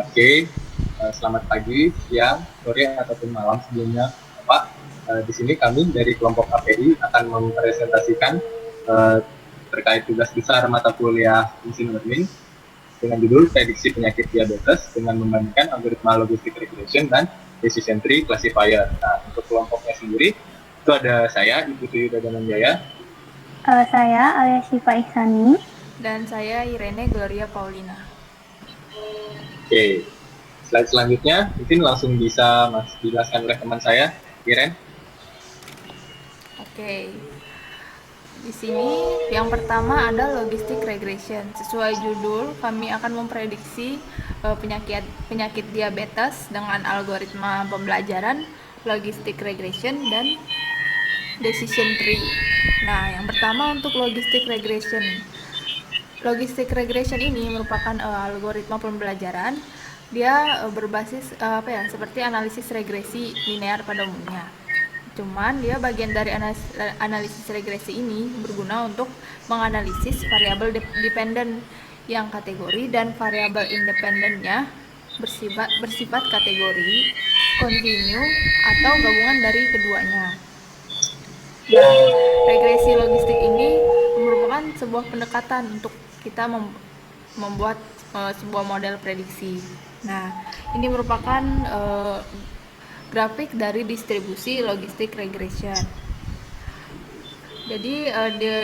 Oke, selamat pagi, siang, sore, ataupun malam sebelumnya, Bapak. Di sini kami dari kelompok KPI akan mempresentasikan eh, terkait tugas besar mata kuliah Machine Learning dengan judul Prediksi Penyakit Diabetes dengan membandingkan algoritma logistik regression dan decision tree classifier. Nah, untuk kelompoknya sendiri, itu ada saya, Ibu Tuyu Dadananjaya. Saya Alia Syifa Ihsani. Dan saya Irene Gloria Paulina. Oke, slide selanjutnya mungkin langsung bisa Mas dijelaskan oleh teman saya, Iren. Oke. Di sini yang pertama ada logistic regression. Sesuai judul, kami akan memprediksi penyakit diabetes dengan algoritma pembelajaran logistic regression dan decision tree. Nah, yang pertama untuk logistic regression. Logistic regression ini merupakan algoritma pembelajaran. Dia berbasis seperti analisis regresi linear pada umumnya. Cuman dia bagian dari analisis regresi ini berguna untuk menganalisis variabel dependen yang kategori dan variabel independennya bersifat kategori, kontinu, atau gabungan dari keduanya. Nah, regresi logistik ini merupakan sebuah pendekatan untuk kita membuat sebuah model prediksi. Nah, ini merupakan grafik dari distribusi logistic regression. Jadi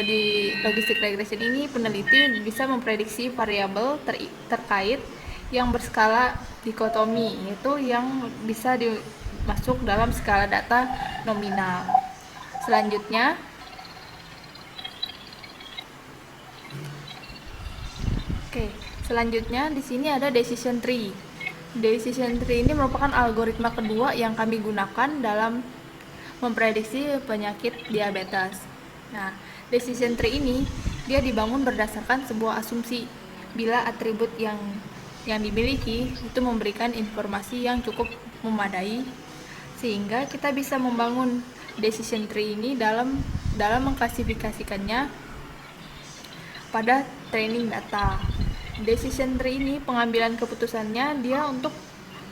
di logistic regression ini peneliti bisa memprediksi variabel terkait yang berskala dikotomi, yaitu yang bisa masuk dalam skala data nominal. Selanjutnya, selanjutnya di sini ada decision tree. Decision tree ini merupakan algoritma kedua yang kami gunakan dalam memprediksi penyakit diabetes. Nah, decision tree ini dia dibangun berdasarkan sebuah asumsi bila atribut yang dimiliki itu memberikan informasi yang cukup memadai sehingga kita bisa membangun decision tree ini dalam mengklasifikasikannya pada training data. Decision tree ini pengambilan keputusannya dia untuk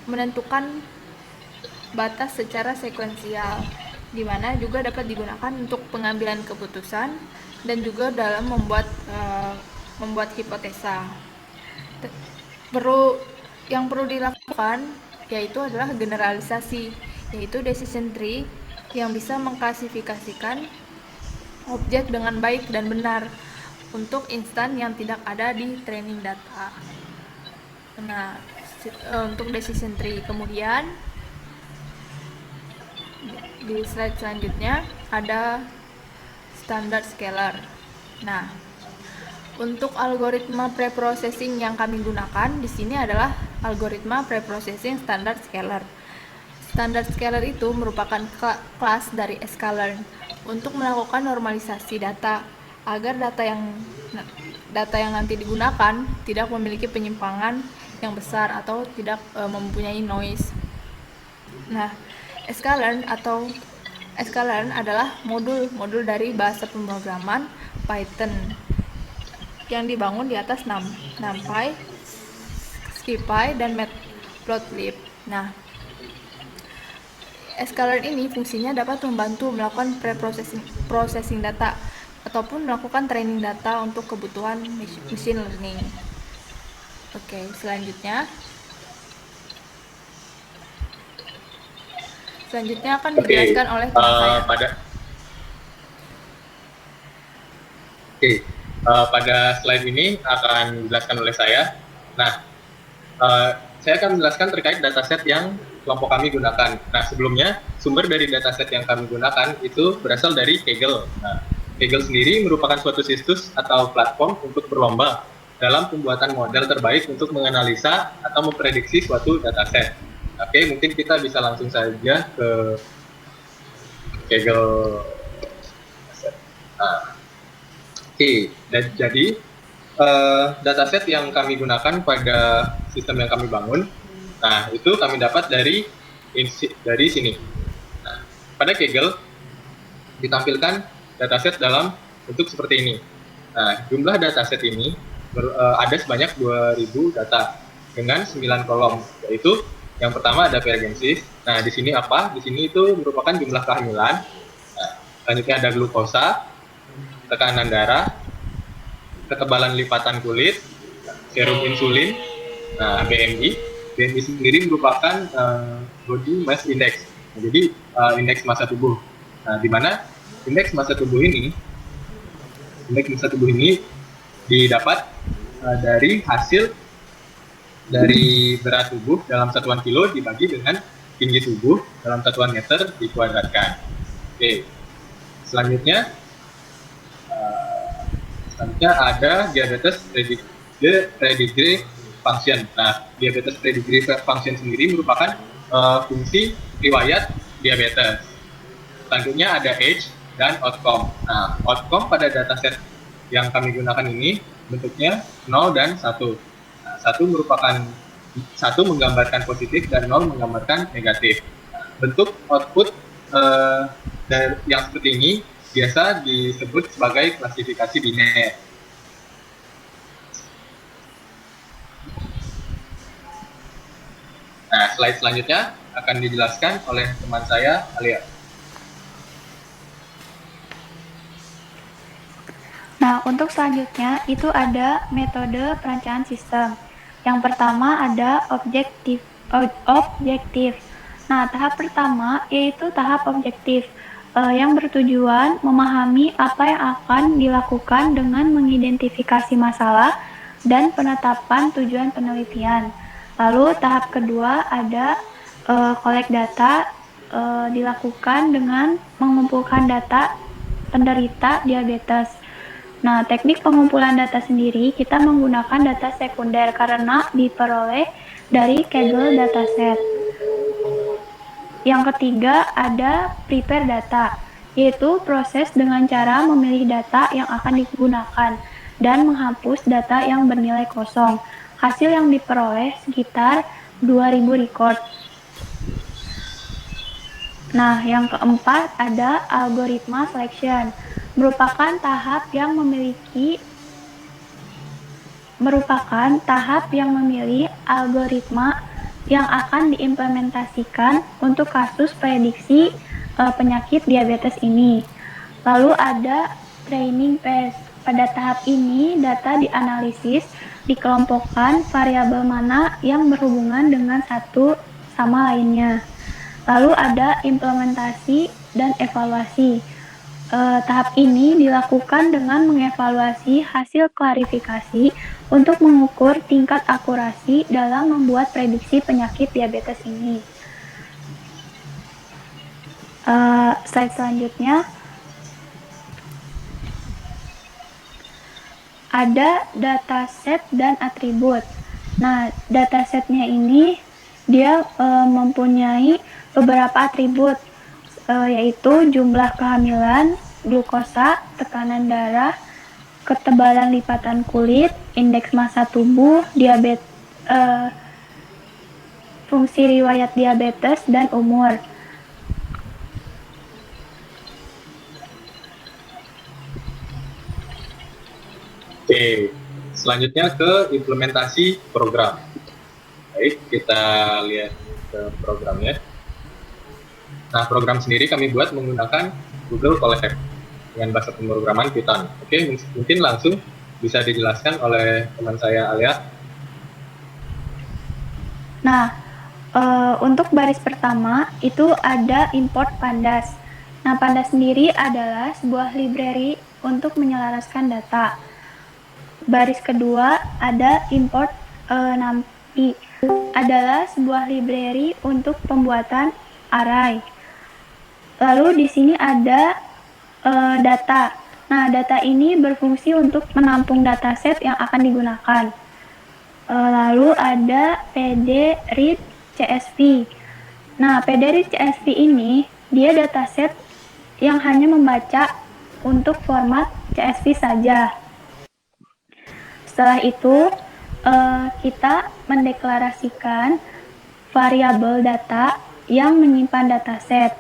menentukan batas secara sekuensial, di mana juga dapat digunakan untuk pengambilan keputusan dan juga dalam membuat hipotesa. Yang perlu dilakukan yaitu adalah generalisasi, yaitu decision tree yang bisa mengklasifikasikan objek dengan baik dan benar untuk instan yang tidak ada di training data. Nah, untuk decision tree. Kemudian di slide selanjutnya ada standard scalar. Nah, untuk algoritma preprocessing yang kami gunakan di sini adalah algoritma preprocessing standard scalar. Standard scalar itu merupakan kelas dari sklearn untuk melakukan normalisasi data agar data yang nanti digunakan tidak memiliki penyimpangan yang besar atau tidak mempunyai noise. Nah, sklearn adalah modul dari bahasa pemrograman Python yang dibangun di atas NumPy, SciPy, dan Matplotlib. Nah, sklearn ini fungsinya dapat membantu melakukan preprocessing data ataupun melakukan training data untuk kebutuhan machine learning. Oke, selanjutnya akan dijelaskan oleh teman saya. Pada slide ini akan dijelaskan oleh saya. Nah, saya akan menjelaskan terkait dataset yang kelompok kami gunakan. Nah, sebelumnya sumber dari dataset yang kami gunakan itu berasal dari Kaggle. Nah, Kaggle sendiri merupakan suatu situs atau platform untuk berlomba dalam pembuatan model terbaik untuk menganalisa atau memprediksi suatu dataset. Oke, mungkin kita bisa langsung saja ke Kaggle. Nah, dan jadi dataset yang kami gunakan pada sistem yang kami bangun, nah itu kami dapat dari sini. Nah, pada Kaggle ditampilkan dataset dalam bentuk seperti ini. Nah, jumlah dataset ini ada sebanyak 2000 data. dengan 9 kolom, yaitu yang pertama ada perigenesis. Nah, di sini apa? Di sini itu merupakan jumlah kehamilan. Nah, selanjutnya ada glukosa, tekanan darah, ketebalan lipatan kulit, serum insulin, nah BMI. BMI sendiri merupakan body mass index. Nah, jadi indeks massa tubuh. Nah, di mana indeks massa tubuh ini didapat dari hasil dari berat tubuh dalam satuan kilo dibagi dengan tinggi tubuh dalam satuan meter dikuadratkan. Oke, selanjutnya ada diabetes pedigree function. Nah, diabetes pedigree function sendiri merupakan fungsi riwayat diabetes. Selanjutnya ada age dan outcome. Nah, outcome pada dataset yang kami gunakan ini bentuknya 0 dan 1. Nah, 1 menggambarkan positif dan 0 menggambarkan negatif. Nah, bentuk output yang seperti ini biasa disebut sebagai klasifikasi biner. Nah, slide selanjutnya akan dijelaskan oleh teman saya, Alia. Nah, untuk selanjutnya itu ada metode perancangan sistem. Yang pertama ada objektif. Nah, tahap pertama yaitu tahap objektif yang bertujuan memahami apa yang akan dilakukan dengan mengidentifikasi masalah dan penetapan tujuan penelitian. Lalu tahap kedua ada collect data dilakukan dengan mengumpulkan data penderita diabetes. Nah, teknik pengumpulan data sendiri kita menggunakan data sekunder karena diperoleh dari Kaggle dataset. Yang ketiga ada prepare data, yaitu proses dengan cara memilih data yang akan digunakan dan menghapus data yang bernilai kosong. Hasil yang diperoleh sekitar 2000 record. Nah, yang keempat ada algoritma selection, merupakan tahap yang memilih algoritma yang akan diimplementasikan untuk kasus prediksi penyakit diabetes ini. Lalu ada training phase. Pada tahap ini data dianalisis, dikelompokkan variabel mana yang berhubungan dengan satu sama lainnya. Lalu ada implementasi dan evaluasi. Tahap ini dilakukan dengan mengevaluasi hasil klarifikasi untuk mengukur tingkat akurasi dalam membuat prediksi penyakit diabetes ini. Slide selanjutnya ada dataset dan atribut. Nah, datasetnya ini dia mempunyai beberapa atribut, yaitu jumlah kehamilan, glukosa, tekanan darah, ketebalan lipatan kulit, indeks massa tubuh, fungsi riwayat diabetes, dan umur. Oke, selanjutnya ke implementasi program. Baik, kita lihat ke programnya. Nah, program sendiri kami buat menggunakan Google Colab dengan bahasa pemrograman Python. Oke, mungkin langsung bisa dijelaskan oleh teman saya Alia. Nah, untuk baris pertama itu ada import pandas. Nah, pandas sendiri adalah sebuah library untuk menyelaraskan data. Baris kedua ada import NumPy, adalah sebuah library untuk pembuatan array. Lalu di sini ada data. Nah, data ini berfungsi untuk menampung dataset yang akan digunakan. Lalu ada pdread CSV. Nah, pdread CSV ini dia dataset yang hanya membaca untuk format CSV saja. Setelah itu kita mendeklarasikan variabel data yang menyimpan dataset.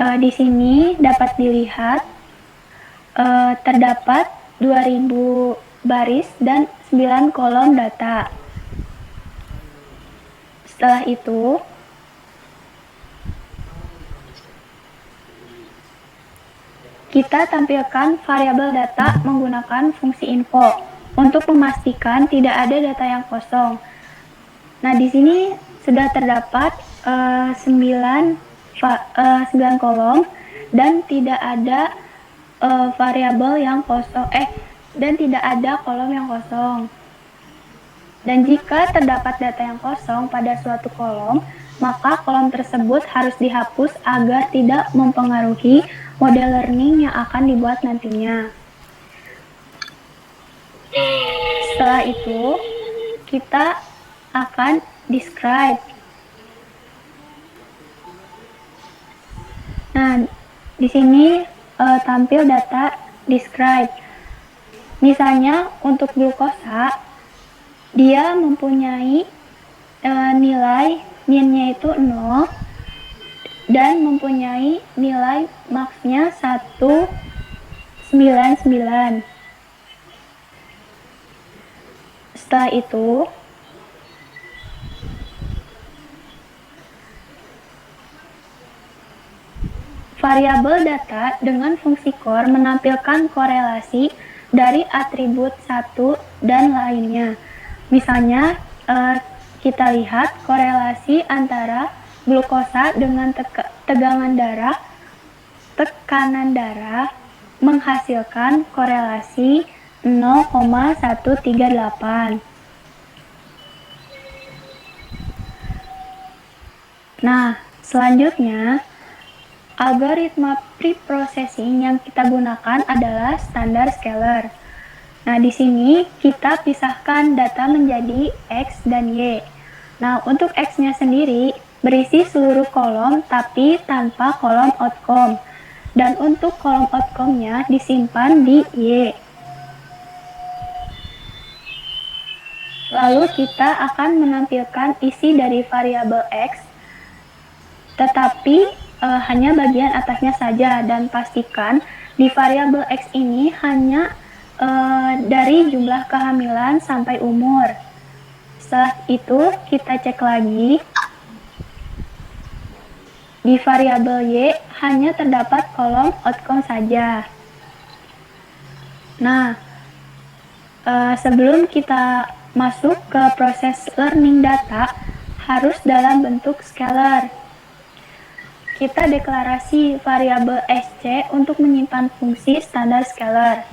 Di sini dapat dilihat terdapat 2000 baris dan 9 kolom data. Setelah itu, kita tampilkan variabel data menggunakan fungsi info untuk memastikan tidak ada data yang kosong. Nah, di sini sudah terdapat 9 kolom dan tidak ada variabel yang kosong dan tidak ada kolom yang kosong. Dan jika terdapat data yang kosong pada suatu kolom, maka kolom tersebut harus dihapus agar tidak mempengaruhi model learning yang akan dibuat nantinya. Setelah itu, kita akan describe. Nah, di sini tampil data describe. Misalnya untuk glukosa, dia mempunyai nilai min-nya itu 0 dan mempunyai nilai max-nya 199. Setelah itu, variabel data dengan fungsi core menampilkan korelasi dari atribut satu dan lainnya. Misalnya, kita lihat korelasi antara glukosa dengan tekanan darah menghasilkan korelasi 0,138. Nah, selanjutnya, algoritma preprocessing yang kita gunakan adalah standar scalar. Nah, di sini kita pisahkan data menjadi X dan Y. Nah, untuk X-nya sendiri berisi seluruh kolom tapi tanpa kolom outcome. Dan untuk kolom outcome-nya disimpan di Y. Lalu kita akan menampilkan isi dari variabel X, tetapi hanya bagian atasnya saja, dan pastikan di variabel X ini hanya dari jumlah kehamilan sampai umur. Setelah itu kita cek lagi. Di variabel Y hanya terdapat kolom outcome saja. Nah, sebelum kita masuk ke proses learning data, harus dalam bentuk scalar. Kita deklarasi variabel SC untuk menyimpan fungsi standar scalar.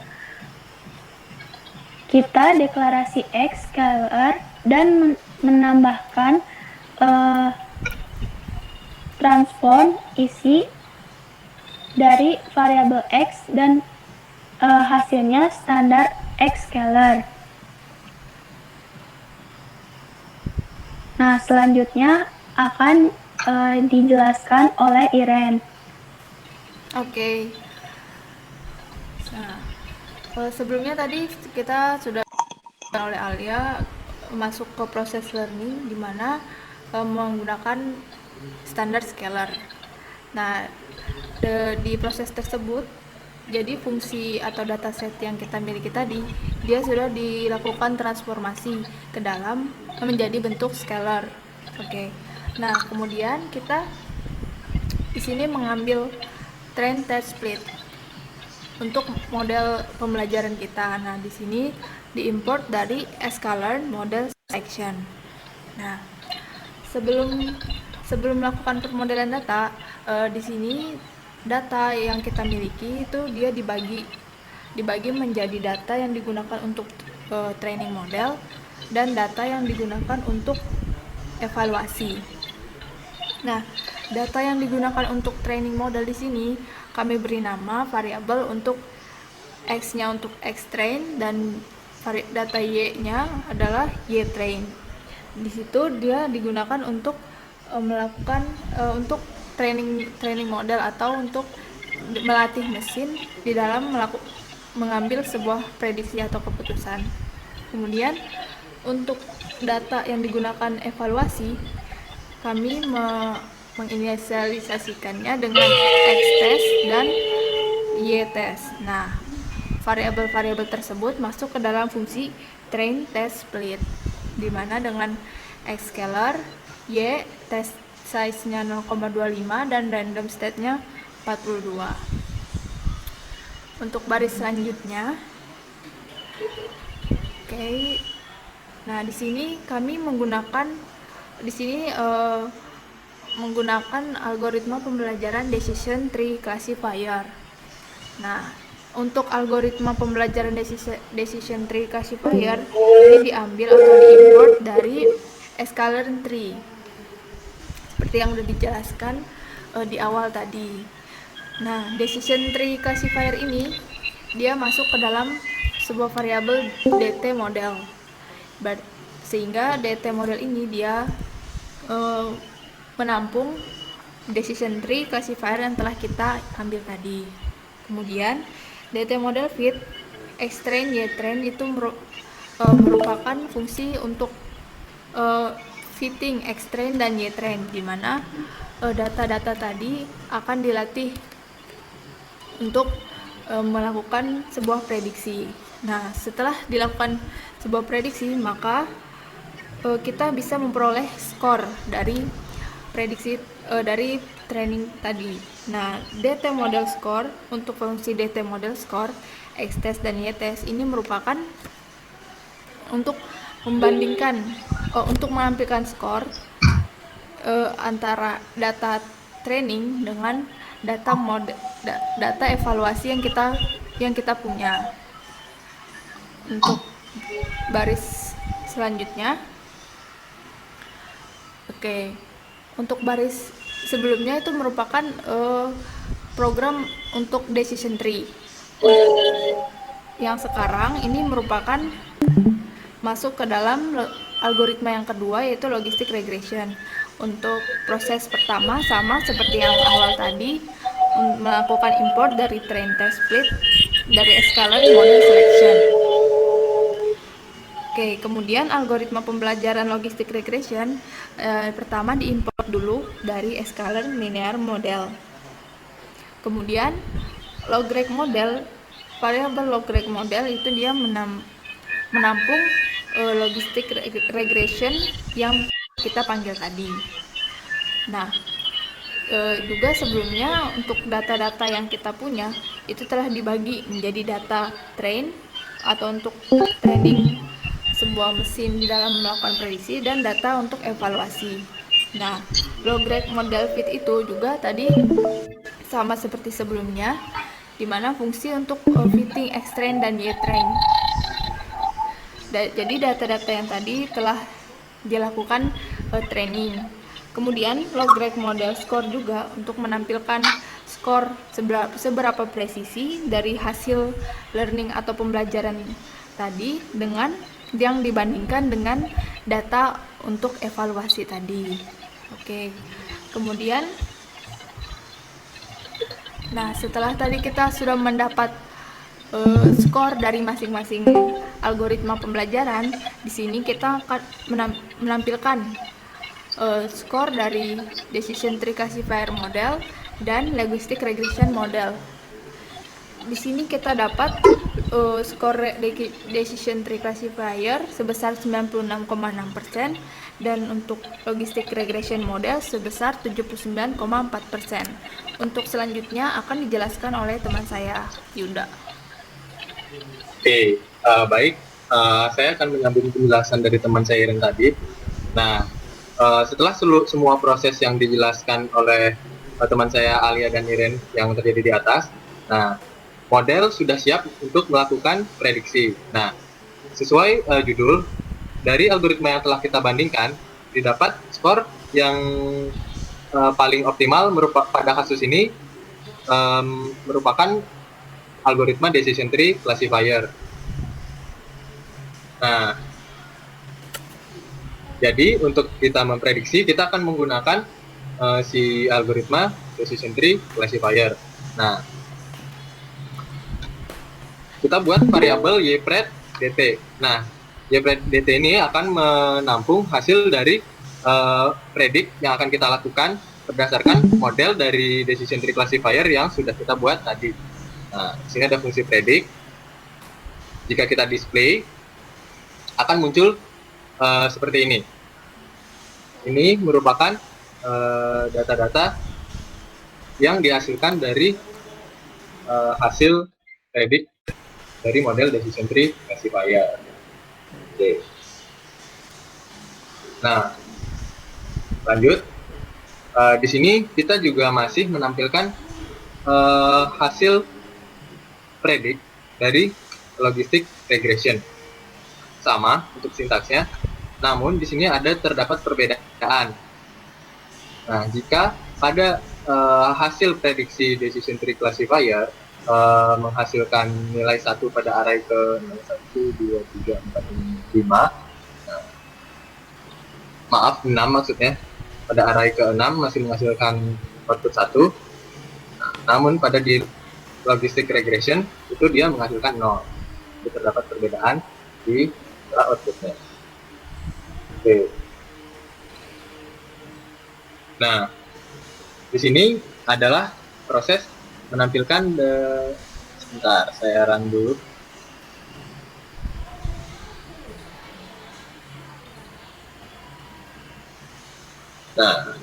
Kita deklarasi X scalar dan menambahkan transform isi dari variabel X dan hasilnya standar X scalar. Nah, selanjutnya akan dijelaskan oleh Iren. Oke. Nah, sebelumnya tadi kita sudah oleh Alia masuk ke proses learning di mana menggunakan standar scalar. Nah, di proses tersebut, jadi fungsi atau dataset yang kita miliki tadi, dia sudah dilakukan transformasi ke dalam menjadi bentuk scalar. Oke. Nah, kemudian kita di sini mengambil train test split untuk model pembelajaran kita. Nah, di sini diimport dari sklearn model action. Nah, sebelum melakukan pemodelan data, di sini data yang kita miliki itu dia dibagi menjadi data yang digunakan untuk training model dan data yang digunakan untuk evaluasi. Nah, data yang digunakan untuk training model di sini kami beri nama variabel untuk X-nya untuk X-train dan data Y-nya adalah Y-train. Di situ dia digunakan untuk melakukan untuk training model atau untuk melatih mesin di dalam mengambil sebuah prediksi atau keputusan. Kemudian untuk data yang digunakan evaluasi, kami menginisialisasikannya dengan X-test dan Y-test. Nah, variabel-variabel tersebut masuk ke dalam fungsi train test split, di mana dengan X scalar, Y test size-nya 0,25 dan random state-nya 42. Untuk baris selanjutnya, oke. Nah, di sini kami menggunakan algoritma pembelajaran decision tree classifier. Nah, untuk algoritma pembelajaran decision tree classifier ini diambil atau diimport dari sklearn tree. Seperti yang sudah dijelaskan di awal tadi. Nah, decision tree classifier ini dia masuk ke dalam sebuah variabel DT model. Sehingga DT model ini dia menampung decision tree classifier yang telah kita ambil tadi. Kemudian DT model fit X-train Y-train itu merupakan fungsi untuk fitting X-train dan Y-train, di mana data-data tadi akan dilatih untuk melakukan sebuah prediksi. Nah, setelah dilakukan sebuah prediksi, maka kita bisa memperoleh skor dari prediksi dari training tadi. Nah, DT model score untuk fungsi DT model score, X-test dan Y-test ini merupakan untuk membandingkan untuk menampilkan skor antara data training dengan data evaluasi yang kita punya. Untuk baris selanjutnya, oke. Untuk baris sebelumnya itu merupakan program untuk decision tree. Yang sekarang ini merupakan masuk ke dalam algoritma yang kedua, yaitu logistic regression. Untuk proses pertama sama seperti yang awal tadi, melakukan import dari train test split dari sklearn model selection. Oke, kemudian algoritma pembelajaran logistic regression pertama diimport dulu dari sklearn linear model. Kemudian logreg model, variabel logreg model itu dia menampung logistic regression yang kita panggil tadi. Nah, juga sebelumnya untuk data-data yang kita punya itu telah dibagi menjadi data train atau untuk training sebuah mesin dalam melakukan prediksi dan data untuk evaluasi. Nah, logreg model fit itu juga tadi sama seperti sebelumnya, di mana fungsi untuk fitting X-train dan Y-train. Jadi data-data yang tadi telah dilakukan training. Kemudian logreg model score juga untuk menampilkan skor seberapa presisi dari hasil learning atau pembelajaran tadi dengan yang dibandingkan dengan data untuk evaluasi tadi. Oke. Kemudian setelah tadi kita sudah mendapat skor dari masing-masing algoritma pembelajaran, di sini kita akan menampilkan skor dari decision tree classifier model dan logistic regression model. Di sini kita dapat skor decision tree classifier sebesar 96,6% dan untuk logistic regression model sebesar 79,4%. Untuk selanjutnya akan dijelaskan oleh teman saya, Yuda. Oke, baik. Saya akan menyambung penjelasan dari teman saya Iren tadi. Nah, setelah semua proses yang dijelaskan oleh teman saya Alia dan Iren yang terjadi di atas, nah, model sudah siap untuk melakukan prediksi. Nah, sesuai judul, dari algoritma yang telah kita bandingkan, didapat skor yang paling optimal pada kasus ini merupakan algoritma decision tree classifier. Nah, jadi untuk kita memprediksi, kita akan menggunakan si algoritma decision tree classifier. Nah, kita buat variabel ypred dt. Nah, ypred dt ini akan menampung hasil dari predik yang akan kita lakukan berdasarkan model dari decision tree classifier yang sudah kita buat tadi. Nah, di sini ada fungsi predict. Jika kita display, akan muncul seperti ini. Ini merupakan data-data yang dihasilkan dari hasil predict dari model decision tree classifier. Oke. Nah, lanjut. Di sini kita juga masih menampilkan hasil predict dari logistic regression. Sama untuk sintaksnya, namun di sini terdapat perbedaan. Nah, jika pada hasil prediksi decision tree classifier menghasilkan nilai 1 pada array ke 1, 2, 3, 4, 5, maaf 6 maksudnya, pada array ke 6 masih menghasilkan output 1, namun pada di logistic regression itu dia menghasilkan 0. Jadi terdapat perbedaan di outputnya. Oke. Nah, di sini adalah proses menampilkan sebentar, saya run dulu. Nah,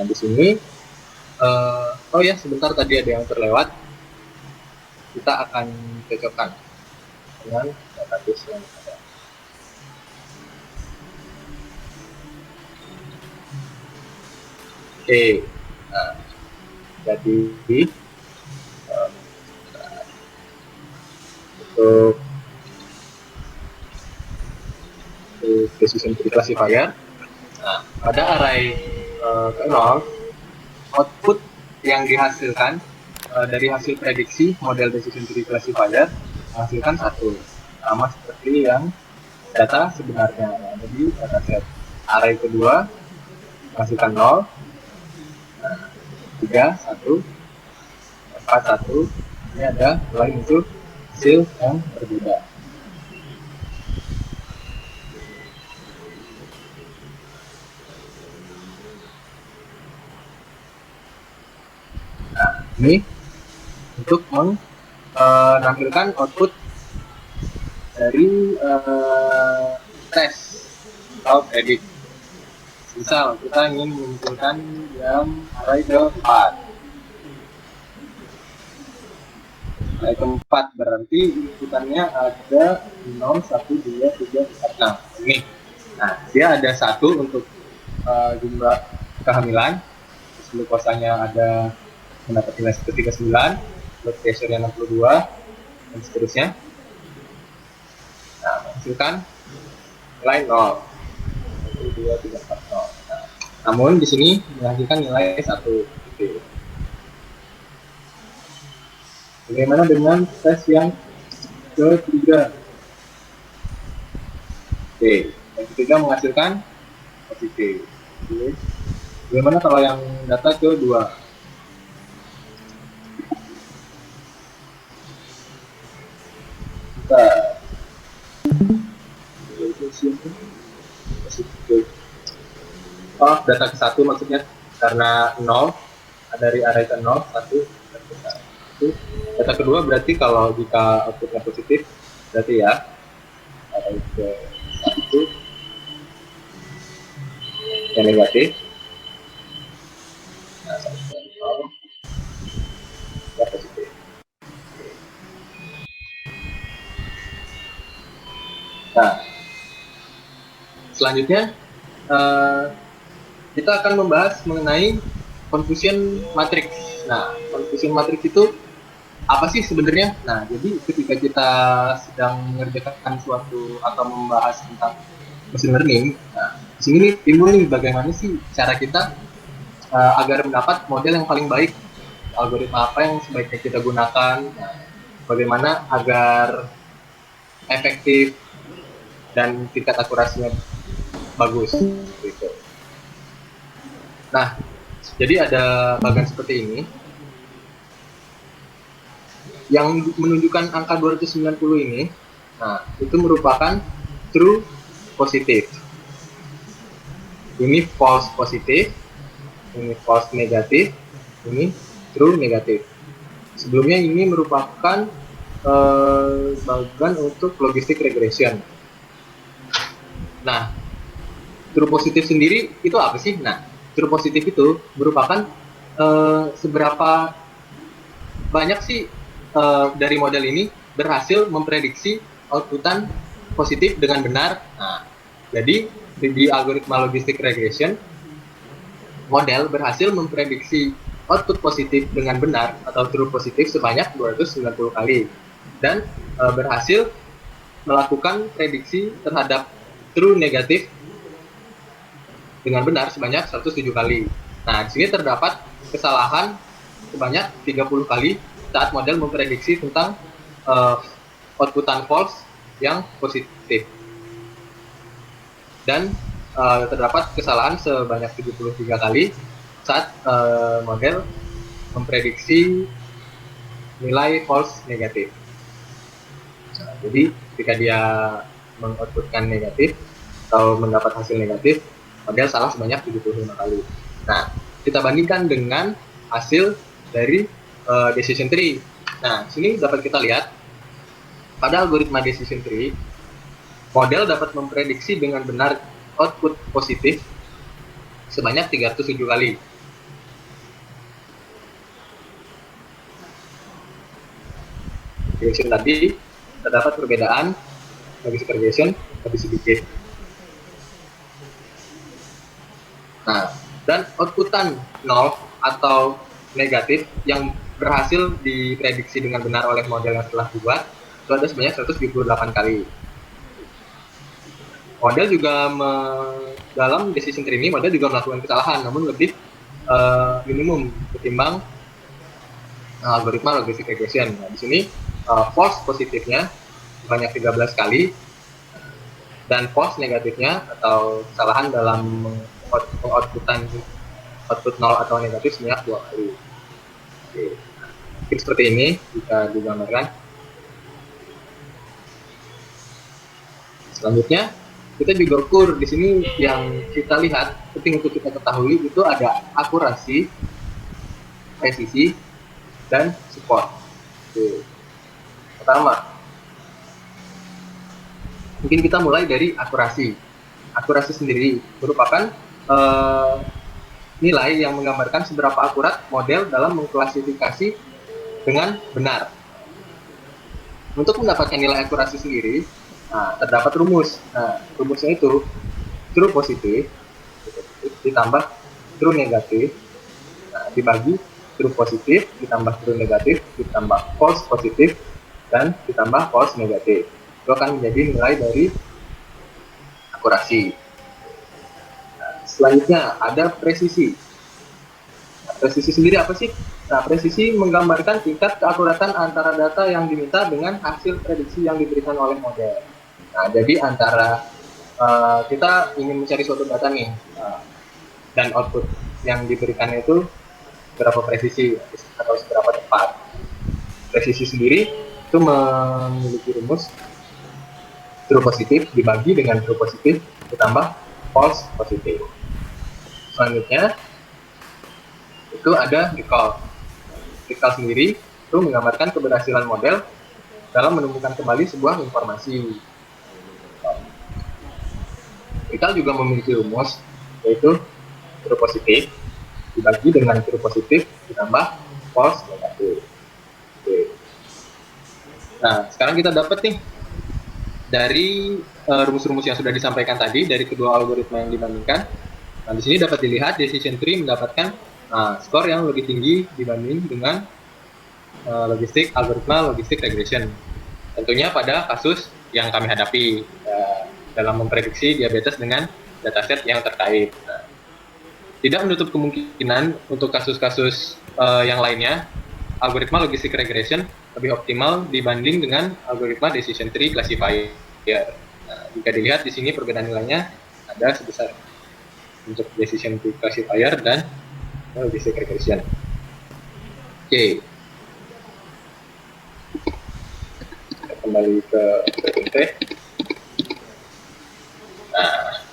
di sini, oh ya sebentar tadi ada yang terlewat. Kita akan cocokkan dengan database yang ada. Oke, nah, jadi untuk decision tree classifier, nah, pada array ke 0, output yang dihasilkan dari hasil prediksi model decision tree classifier menghasilkan 1, sama seperti yang data sebenarnya. Nah, jadi dataset array kedua menghasilkan 0, 3, 1, 4, 1. Ini ada mulai muncul hasil yang berbeda. Nah, ini untuk menampilkan output dari tes atau predict. Misal kita ingin menunjukkan yang array ke-4. Array ke-4 berarti inputannya ada 0, 1, 2, 3, 4, 6. Ini. Nah, dia ada 1 untuk jumlah kehamilan. Terus glukosanya ada mendapat nilai 139, blood pressure-nya 62, dan seterusnya. Nah, menghasilkan nilai 0. 1, 2, 3, 4, 0. Nah, namun di sini menghasilkan nilai 1. Oke. Bagaimana dengan tes yang ketiga? Oke, yang ketiga menghasilkan positif. Oke. Bagaimana kalau yang data kedua? Kita oh, data ke 1 maksudnya karena 0 dari array ke 0, 1 dan ke 1. Data kedua berarti kalau jika outputnya positif berarti ya array ke 1 yang negatif. Nah, 1 ke 0 ya positif. Nah, selanjutnya kita akan membahas mengenai confusion matrix. Nah, confusion matrix itu apa sih sebenarnya? Nah, jadi ketika kita sedang mengerjakan suatu atau membahas tentang machine learning, nah, di sini timbul nih bagaimana sih cara kita agar mendapat model yang paling baik, algoritma apa yang sebaiknya kita gunakan, nah, bagaimana agar efektif dan tingkat akurasinya bagus gitu. Nah, jadi ada bagan seperti ini yang menunjukkan angka 290 ini. Nah, itu merupakan true positif. ini false positif, ini false negatif, ini true negatif. Sebelumnya ini merupakan bagian untuk logistic regression. Nah, true positif sendiri itu apa sih? Nah, true positif itu merupakan seberapa banyak sih dari model ini berhasil memprediksi outputan positif dengan benar. Nah, jadi di algoritma logistic regression, model berhasil memprediksi output positif dengan benar atau true positif sebanyak 290 kali dan berhasil melakukan prediksi terhadap true negatif dengan benar sebanyak 107 kali. Nah, di sini terdapat kesalahan sebanyak 30 kali saat model memprediksi tentang outputan false yang positif. Dan terdapat kesalahan sebanyak 73 kali saat model memprediksi nilai false negatif. Nah, jadi ketika dia mengoutputkan negatif atau mendapat hasil negatif, model salah sebanyak 75 kali. Nah, kita bandingkan dengan hasil dari decision tree. Nah, sini dapat kita lihat pada algoritma decision tree, model dapat memprediksi dengan benar output positif sebanyak 307 kali. Regression tadi terdapat perbedaan logistic regression lebih sedikit. Nah, dan outputan 0 atau negatif yang berhasil diprediksi dengan benar oleh model yang telah dibuat itu ada sebanyak 178 kali. Model juga dalam decision tree ini model juga melakukan kesalahan, namun lebih minimum ketimbang algoritma logistic regression. Nah, di sini false positifnya banyak 13 kali dan false negatifnya atau kesalahan dalam outputan output 0 atau negatif sebanyak 2 kali. Oke. Mungkin seperti ini jika digambarkan. Selanjutnya kita juga ukur di sini yang kita lihat penting untuk kita ketahui itu ada akurasi, presisi, dan support. Oke. Pertama, mungkin kita mulai dari akurasi. Akurasi sendiri merupakan nilai yang menggambarkan seberapa akurat model dalam mengklasifikasi dengan benar. Untuk mendapatkan nilai akurasi sendiri, terdapat rumus. Nah, rumusnya itu true positif ditambah true negatif dibagi true positif ditambah true negatif ditambah false positif dan ditambah false negatif. Itu akan menjadi nilai dari akurasi. Selanjutnya ada presisi. Presisi sendiri apa sih? Nah, presisi menggambarkan tingkat keakuratan antara data yang diminta dengan hasil prediksi yang diberikan oleh model. Nah, jadi antara kita ingin mencari suatu data nih, dan output yang diberikan itu berapa presisi atau seberapa tepat. Presisi sendiri itu memiliki rumus true positif dibagi dengan true positif ditambah false positif. Selanjutnya itu ada recall. Recall sendiri itu menggambarkan keberhasilan model dalam menemukan kembali sebuah informasi. Recall juga memiliki rumus yaitu true positif dibagi dengan true positif ditambah false negatif. Oke. Nah, sekarang kita dapat nih dari rumus-rumus yang sudah disampaikan tadi dari kedua algoritma yang dibandingkan. Nah, di sini dapat dilihat decision tree mendapatkan skor yang lebih tinggi dibanding dengan algoritma logistic regression. Tentunya pada kasus yang kami hadapi dalam memprediksi diabetes dengan dataset yang terkait. Nah, tidak menutup kemungkinan untuk kasus-kasus yang lainnya, algoritma logistic regression lebih optimal dibanding dengan algoritma decision tree classifier. Nah, jika dilihat di sini perbedaan nilainya ada sebesar untuk decision tree classifier dan logistic regression. Oke. Kita kembali ke PPT. Nah,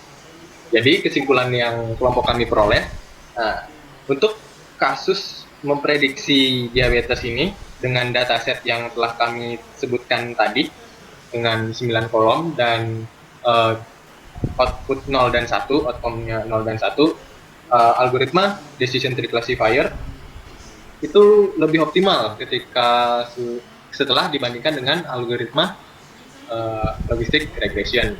Jadi kesimpulan yang kelompok kami peroleh, untuk kasus memprediksi diabetes ini dengan dataset yang telah kami sebutkan tadi dengan 9 kolom dan output 0 dan 1, outcome-nya 0 dan 1, algoritma decision tree classifier itu lebih optimal ketika setelah dibandingkan dengan algoritma logistic regression.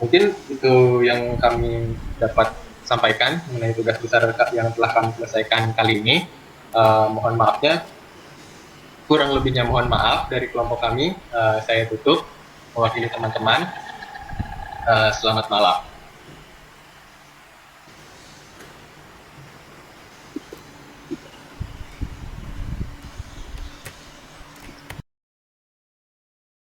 Mungkin itu yang kami dapat sampaikan mengenai tugas besar yang telah kami selesaikan kali ini. Mohon maafnya, kurang lebihnya mohon maaf dari kelompok kami. Saya tutup mewakili teman-teman. Selamat malam.